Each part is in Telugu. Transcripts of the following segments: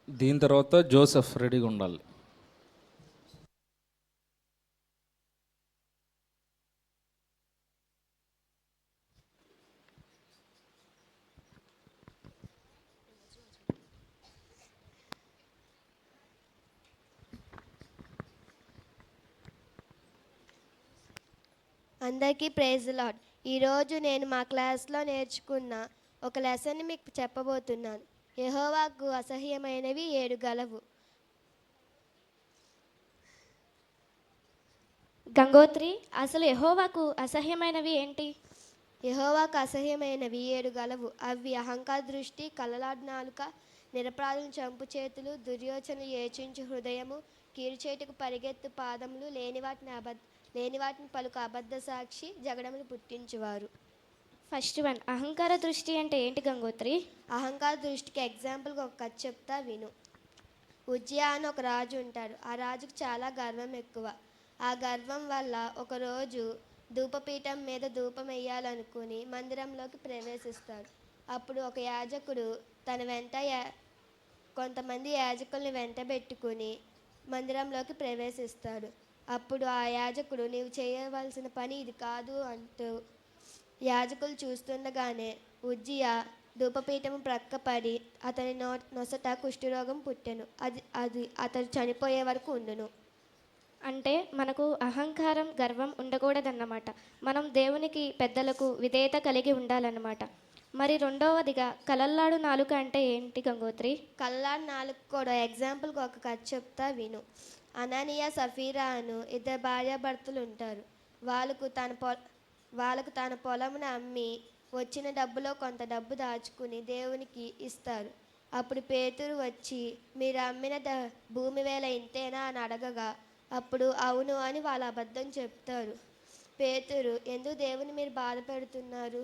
దీని తర్వాత జోసెఫ్ రెడీగా ఉండాలి. అందరికీ ప్రైజ్ లార్డ్. ఈరోజు నేను మా క్లాస్లో నేర్చుకున్న ఒక లెసన్ని మీకు చెప్పబోతున్నాను. యెహోవాకు అసహ్యమైనవి 7 గలవు. గంగోత్రి, అసలు యెహోవాకు అసహ్యమైనవి ఏంటి? యెహోవాకు అసహ్యమైనవి 7 గలవు. అవి అహంకార దృష్టి, కలలాడు నాలుక, నిరపరాధులను చంపు చేతులు, దుర్యోచనలు యోచించు హృదయము, కీడు చేటుకు పరిగెత్తు పాదములు, లేని వాటిని పలుకు అబద్ధ సాక్షి, జగడములు పుట్టించువారు. ఫస్ట్ వన్, అహంకార దృష్టి అంటే ఏంటి గంగోత్రి? అహంకార దృష్టికి ఎగ్జాంపుల్గా ఒక కథ చెప్తా విను. ఉజ్జియా అని ఒక రాజు ఉంటాడు. ఆ రాజుకు చాలా గర్వం ఎక్కువ. ఆ గర్వం వల్ల ఒకరోజు ధూపపీఠం మీద ధూపం వేయాలనుకుని మందిరంలోకి ప్రవేశిస్తాడు. అప్పుడు ఒక యాజకుడు తన వెంట కొంతమంది యాజకుల్ని వెంటబెట్టుకుని మందిరంలోకి ప్రవేశిస్తాడు. అప్పుడు ఆ యాజకుడు, నీవు చేయవలసిన పని ఇది కాదు అంటూ యాజకులు చూస్తుండగానే ఉజ్జియా ధూపపీఠము ప్రక్కపడి అతని నొసట కుష్ఠరోగం పుట్టెను. అది అతడు చనిపోయే వరకు ఉండును. అంటే మనకు అహంకారం, గర్వం ఉండకూడదన్నమాట. మనం దేవునికి, పెద్దలకు విధేయత కలిగి ఉండాలన్నమాట. మరి రెండవదిగా కలల్లాడు నాలుక అంటే ఏంటి గంగోత్రి? కల్లాడు నాలుగు కూడా ఎగ్జాంపుల్కి ఒక కథ చెప్తా విను. అననీయ, సఫీరా అను ఇద్దరు భార్యాభర్తలు ఉంటారు. వాళ్ళకు తన పొలమును అమ్మి వచ్చిన డబ్బులో కొంత డబ్బు దాచుకుని దేవునికి ఇస్తారు. అప్పుడు పేతురు వచ్చి, మీరు అమ్మిన భూమి వేల ఇంతేనా అని అడగగా అప్పుడు అవును అని వాళ్ళు అబద్ధం చెప్తారు. పేతురు, ఎందుకు దేవుని మీరు బాధ పెడుతున్నారు?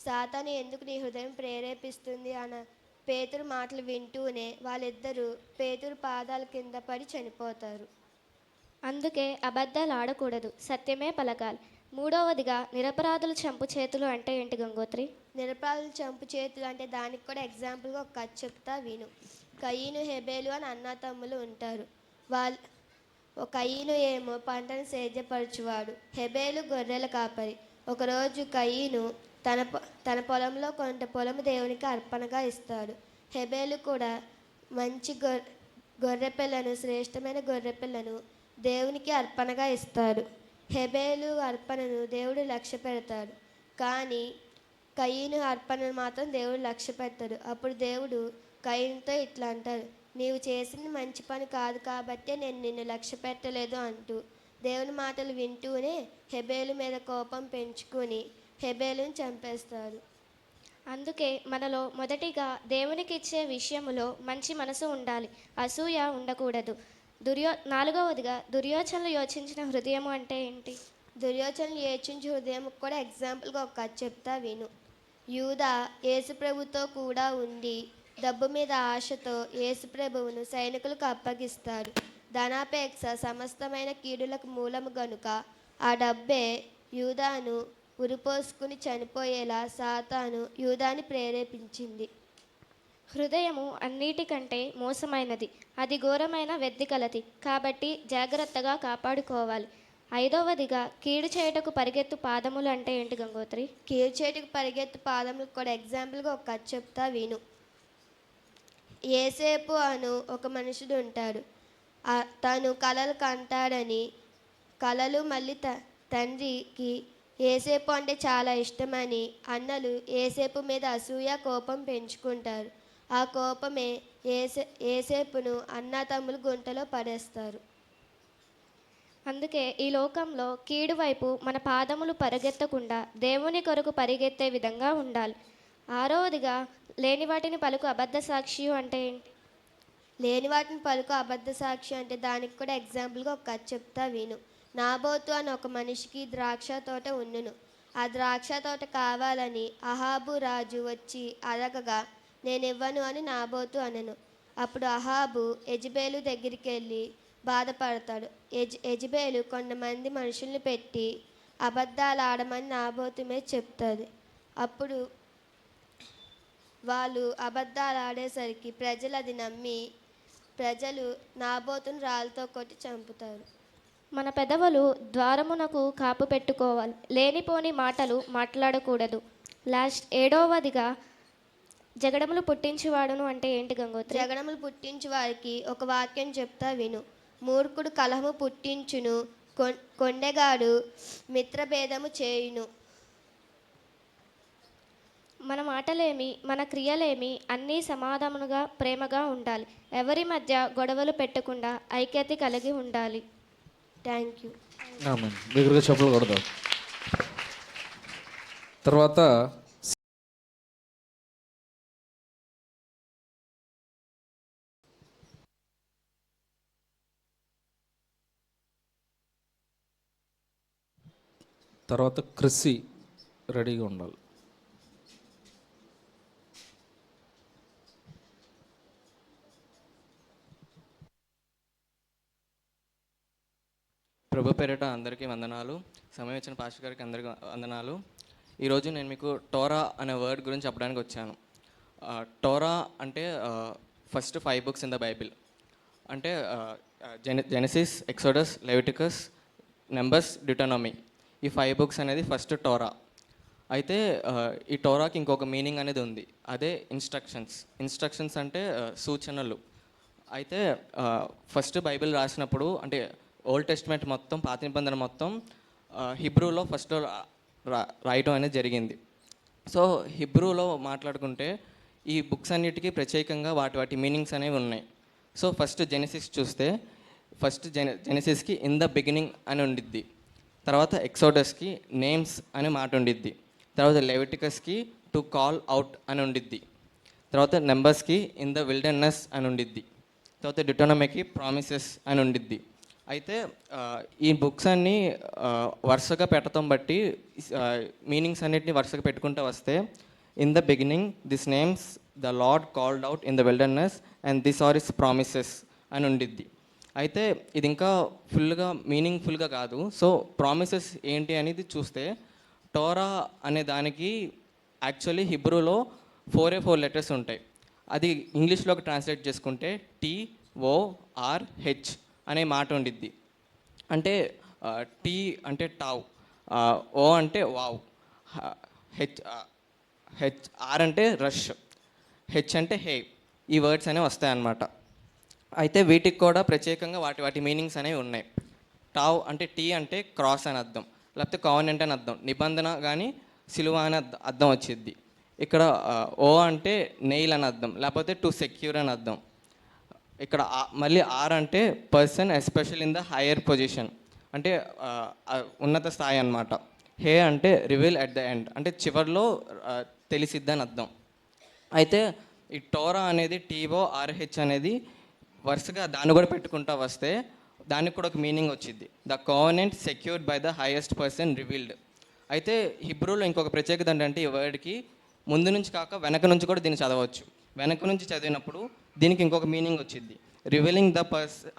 సాతాను ఎందుకు నీ హృదయం ప్రేరేపిస్తుంది అన్న పేతురు మాటలు వింటూనే వాళ్ళిద్దరూ పేతురు పాదాల కింద పడి చనిపోతారు. అందుకే అబద్ధాలు ఆడకూడదు, సత్యమే పలకాలి. మూడవదిగా నిరపరాధులు చంపు చేతులు అంటే ఏంటి గంగోత్రి? నిరపరాధులు చంపు చేతులు అంటే దానికి కూడా ఎగ్జాంపుల్గా ఒక కథ చెప్తా విను. కయీను, హెబేలు అని అన్నతమ్ములు ఉంటారు. కయీను ఏమో పంటను సేద్యపరచువాడు, హెబేలు గొర్రెల కాపరి. ఒకరోజు కయీను తన పొలంలో కొంత పొలము దేవునికి అర్పణగా ఇస్తాడు. హెబేలు కూడా మంచి గొర్రెపిల్లను, శ్రేష్టమైన గొర్రెపిల్లను దేవునికి అర్పణగా ఇస్తాడు. హెబేలు అర్పణను దేవుడు లక్ష్య పెడతాడు, కానీ కయీను అర్పణను మాత్రం దేవుడు లక్ష్య పెడతాడు. అప్పుడు దేవుడు కయీనుతో ఇట్లా అంటాడు, నీవు చేసింది మంచి పని కాదు కాబట్టే నేను నిన్ను లక్ష్య పెట్టలేదు అంటూ దేవుని మాటలు వింటూనే హెబేలు మీద కోపం పెంచుకుని హెబేలును చంపేస్తాడు. అందుకే మనలో మొదటిగా దేవునికి ఇచ్చే విషయములో మంచి మనసు ఉండాలి, అసూయ ఉండకూడదు. నాలుగవదిగా దుర్యోచనలు యోచించిన హృదయము అంటే ఏంటి? దుర్యోచనలు యోచించే హృదయం కూడా ఎగ్జాంపుల్గా ఒక కథ చెప్తా విను. యూదా యేసుప్రభుతో కూడా ఉండి డబ్బు మీద ఆశతో యేసుప్రభువును సైనికులకు అప్పగిస్తాడు. ధనాపేక్ష సమస్తమైన కీడులకు మూలము గనుక ఆ డబ్బే యూదాను ఉరిపోసుకుని చనిపోయేలా సాతాను యూదాని ప్రేరేపించింది. హృదయము అన్నిటికంటే మోసమైనది, అది ఘోరమైన వ్యర్థి కలది, కాబట్టి జాగ్రత్తగా కాపాడుకోవాలి. ఐదవదిగా కీడు చేయుటకు పరిగెత్తు పాదములు అంటే ఏంటి గంగోత్రి? కీడు చేయుటకు పరిగెత్తు పాదములకు కూడా ఎగ్జాంపుల్గా ఒక కథ చెప్తా విను. యేసేపు అను ఒక మనుషుడు ఉంటాడు. తను కలలు కంటాడని కలలు మళ్ళీ తండ్రికి యేసేపు అంటే చాలా ఇష్టమని అన్నలు యేసేపు మీద అసూయ, కోపం పెంచుకుంటారు. ఆ కోపమే యేసేపును అన్నతమ్ములు గుంటలో పడేస్తారు. అందుకే ఈ లోకంలో కీడు వైపు మన పాదములు పరిగెత్తకుండా దేవుని కొరకు పరిగెత్తే విధంగా ఉండాలి. ఆరవదిగా లేని వాటిని పలుకు అబద్ధ సాక్షి అంటే ఏంటి? లేని వాటిని పలుకు అబద్ధ సాక్షి అంటే దానికి కూడా ఎగ్జాంపుల్గా ఒక కథ చెప్తా విను. నాబోతు అని ఒక మనిషికి ద్రాక్ష తోట ఉండును. ఆ ద్రాక్ష తోట కావాలని అహాబు రాజు వచ్చి అడగగా నేను ఇవ్వను అని నాబోతు అనను. అప్పుడు అహాబు యెజెబెలు దగ్గరికి వెళ్ళి బాధపడతాడు. యెజెబెలు కొంతమంది మనుషుల్ని పెట్టి అబద్ధాలు ఆడమని నాబోతు మీద చెప్తుంది. అప్పుడు వాళ్ళు అబద్ధాలు ఆడేసరికి ప్రజలు అది నమ్మి ప్రజలు నాబోతును రాళ్ళతో కొట్టి చంపుతారు. మన పెదవులు ద్వారమునకు కాపు పెట్టుకోవాలి, లేనిపోని మాటలు మాట్లాడకూడదు. లాస్ట్ 7వదిగా జగడములు పుట్టించువాడును అంటే ఏంటి గంగోత్రి? జగడములు పుట్టించు వారికి ఒక వాక్యం చెప్తా విను. మూర్ఖుడు కలహము పుట్టించును, కొండెగాడు మిత్రభేదము చేయును. మన మాటలేమి మన క్రియలేమి అన్నీ సమాధానముగా ప్రేమగా ఉండాలి. ఎవరి మధ్య గొడవలు పెట్టకుండా ఐక్యత కలిగి ఉండాలి. Thank you. ఆమేన్. దగ్గరగా చెప్పులు కొడదాం. తర్వాత క్రిస్సి రెడీగా ఉండాలి. ప్రభు పేరిట అందరికీ వందనాలు. సమయం ఇచ్చిన పాస్టర్ గారికి అందరికీ వందనాలు. ఈరోజు నేను మీకు టోరా అనే వర్డ్ గురించి చెప్పడానికి వచ్చాను. టోరా అంటే first 5 books in the Bible. అంటే జెనసిస్, ఎక్సోడస్, లెవిటికస్, నెంబర్స్, డ్యూటోనమీ. ఈ 5 బుక్స్ అనేది ఫస్ట్ టోరా. అయితే ఈ టోరాకి ఇంకొక మీనింగ్ అనేది ఉంది, అదే ఇన్స్ట్రక్షన్స్ అంటే సూచనలు. అయితే ఫస్ట్ బైబిల్ రాసినప్పుడు అంటే ఓల్డ్ టెస్ట్మెంట్ మొత్తం, పాత నిబంధన మొత్తం హిబ్రూలో ఫస్ట్ రాయటం అనేది జరిగింది. సో హిబ్రూలో మాట్లాడుకుంటే ఈ బుక్స్ అన్నిటికీ ప్రత్యేకంగా వాటి మీనింగ్స్ అనేవి ఉన్నాయి. సో ఫస్ట్ జెనసిస్ చూస్తే ఫస్ట్ జెనసిస్కి ఇన్ ద బిగినింగ్ అని ఉండిద్ది. తర్వాత ఎక్సోడస్కి నేమ్స్ అనే మాట ఉండిద్ది. తర్వాత లెవిటికస్కి టు కాల్ అవుట్ అని ఉండిద్ది. తర్వాత నెంబర్స్కి ఇన్ ద విల్డర్నెస్ అని ఉండిద్ది. తర్వాత డ్యూటోనమీకి ప్రామిసెస్ అని ఉండిద్ది. అయితే ఈ బుక్స్ అన్నీ వరుసగా పెట్టడం బట్టి మీనింగ్స్ అన్నిటిని వరుసగా పెట్టుకుంటూ వస్తే in the beginning this names the lord called out in the wilderness and this are is promises అని ఉండిద్ది. అయితే ఇది ఇంకా ఫుల్గా మీనింగ్ఫుల్గా కాదు. సో ప్రామిసెస్ ఏంటి అనేది చూస్తే టోరా అనే దానికి యాక్చువల్లీ హిబ్రూలో 4 లెటర్స్ ఉంటాయి. అది ఇంగ్లీష్లోకి ట్రాన్స్లేట్ చేసుకుంటే TORH అనే మాట ఉండిద్ది. అంటే టీ అంటే టావ్, ఓ అంటే వావ్, ఆర్ అంటే రష్, హెచ్ అంటే హే. ఈ వర్డ్స్ అనేవి వస్తాయన్నమాట. అయితే వీటికి కూడా ప్రత్యేకంగా వాటి మీనింగ్స్ అనేవి ఉన్నాయి. టావ్ అంటే టీ అంటే క్రాస్ అని అర్థం, లేకపోతే కావనెంట్ అని అర్థం, నిబంధన కానీ సిలువ అని అర్థం వచ్చింది. ఇక్కడ ఓ అంటే నెయిల్ అని అర్థం, లేకపోతే టు సెక్యూర్ అని అర్థం. ఇక్కడ మళ్ళీ ఆర్ అంటే person especial in the higher position, అంటే ఉన్నత స్థాయి అన్నమాట. హే అంటే రివీల్ ఎట్ ద ఎండ్, అంటే చివరిలో తెలిసిద్దని అర్థం. అయితే ఈ టోరా అనేది TORH అనేది వరుసగా దాన్ని కూడా పెట్టుకుంటా వస్తే దానికి కూడా ఒక మీనింగ్ వచ్చింది, the covenant secured by the highest person revealed. అయితే హిబ్రూలో ఇంకొక ప్రత్యేకత ఏంటంటే ఈ వర్డ్కి ముందు నుంచి కాక వెనక నుంచి కూడా దీన్ని చదవచ్చు. వెనక నుంచి చదివినప్పుడు దీనికి ఇంకొక మీనింగ్ వచ్చింది, revealing the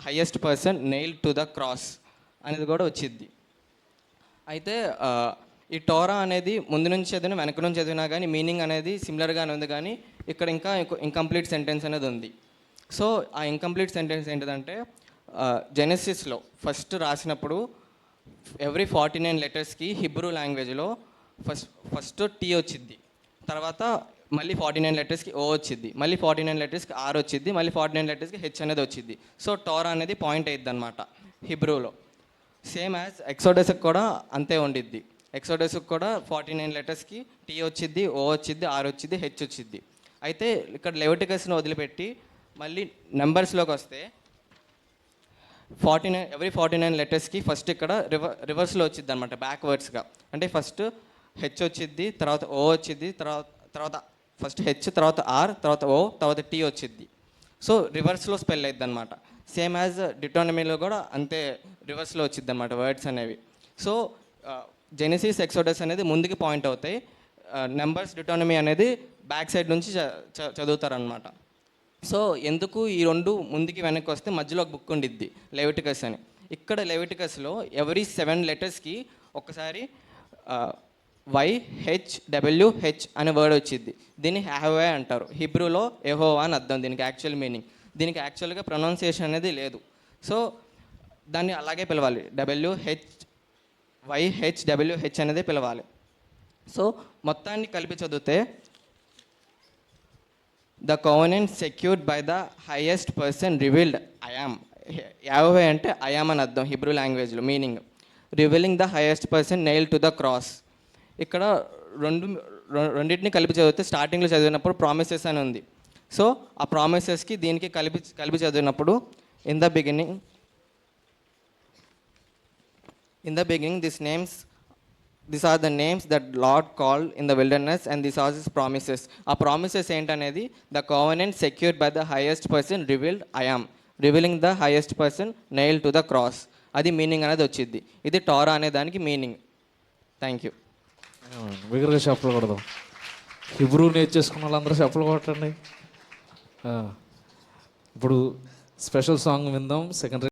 highest person nailed to the cross అనేది కూడా వచ్చింది. అయితే ఈ టోరా అనేది ముందు నుంచి చదివినా వెనక నుంచి చదివినా కానీ మీనింగ్ అనేది సిమిలర్గానే ఉంది, కానీ ఇక్కడ ఇంకా ఇంకంప్లీట్ సెంటెన్స్ అనేది ఉంది. సో ఆ ఇంకంప్లీట్ సెంటెన్స్ ఏంటిదంటే జెనసిస్లో ఫస్ట్ రాసినప్పుడు ఎవ్రీ 49 లెటర్స్కి హిబ్రూ లాంగ్వేజ్లో ఫస్ట్ టీ వచ్చింది, తర్వాత మళ్ళీ 49 లెటర్స్కి ఓ వచ్చింది, మళ్ళీ 49 లెటర్స్కి ఆర్ వచ్చింది, మళ్ళీ 49 లెటర్స్కి హెచ్ అనేది వచ్చింది. సో టోరా అనేది పాయింట్ అయ్యిద్ది అనమాట హిబ్రూలో. సేమ్ యాజ్ ఎక్సోడస్కి కూడా అంతే ఉండిద్ది. ఎక్సోడస్కి కూడా 49 లెటర్స్కి టీ వచ్చిద్ది, ఓ వచ్చిద్ది, ఆర్ వచ్చిద్ది, హెచ్ వచ్చిద్ది. అయితే ఇక్కడ లెవిటికస్ని వదిలిపెట్టి మళ్ళీ నెంబర్స్లోకి వస్తే ఎవ్రీ 49 లెటర్స్కి ఫస్ట్ ఇక్కడ రివర్స్లో వచ్చిద్ది అనమాట, బ్యాక్వర్డ్స్గా. అంటే ఫస్ట్ హెచ్ వచ్చిద్ది, తర్వాత ఓ వచ్చిద్ది, తర్వాత ఫస్ట్ హెచ్, తర్వాత ఆర్, తర్వాత ఓ, తర్వాత టీ వచ్చిద్ది. సో రివర్స్లో స్పెల్ అయ్యిద్ది అనమాట. సేమ్ యాజ్ డిటోనమీలో కూడా అంతే రివర్స్లో వచ్చిద్ది అనమాట వర్డ్స్ అనేవి. సో జెనసిస్, ఎక్సోడస్ అనేది ముందుకి పాయింట్ అవుతాయి, నెంబర్స్, డిటోనమీ అనేది బ్యాక్ సైడ్ నుంచి చదువుతారనమాట. సో ఎందుకు ఈ రెండు ముందుకి వెనక్కి వస్తే మధ్యలో ఒక బుక్ ఉండిద్ది లెవిటికస్ అని. ఇక్కడ లెవిటికస్లో ఎవ్రీ 7 లెటర్స్కి ఒకసారి YHWH అనే వర్డ్ వచ్చింది. దీన్ని హ్యావే అంటారు. హిబ్రూలో యెహోవా అని అర్థం దీనికి యాక్చువల్ మీనింగ్. దీనికి యాక్చువల్గా ప్రొనౌన్సియేషన్ అనేది లేదు. సో దాన్ని అలాగే పిలవాలి, WHYHWH అనేది పిలవాలి. సో మొత్తాన్ని కలిపి చదివితే the covenant secured by the highest person revealed I am. Yahweh అంటే ఐఆమ్ అని అర్థం హిబ్రూ లాంగ్వేజ్లో meaning. Revealing the highest person nail to the cross. ఇక్కడ రెండింటిని కలిపి చదివితే స్టార్టింగ్లో చదివినప్పుడు ప్రామిసెస్ అని ఉంది. సో ఆ ప్రామిసెస్కి దీనికి కలిపి చదివినప్పుడు in the beginning these are the names that Lord called in the wilderness and these are his promises. ఆ ప్రామిసెస్ ఏంటనేది the covenant secured by the highest person revealed I am, revealing the highest person nail to the cross. అది మీనింగ్ అనేది వచ్చింది. ఇది టోరా అనే దానికి మీనింగ్. Thank you. బిగ్గరగా చెప్పులు కొడదాం. హిబ్రూ నేర్చేసుకున్న వాళ్ళందరూ చెప్పులు కొట్టండి. ఇప్పుడు స్పెషల్ సాంగ్ విందాం. సెకండ్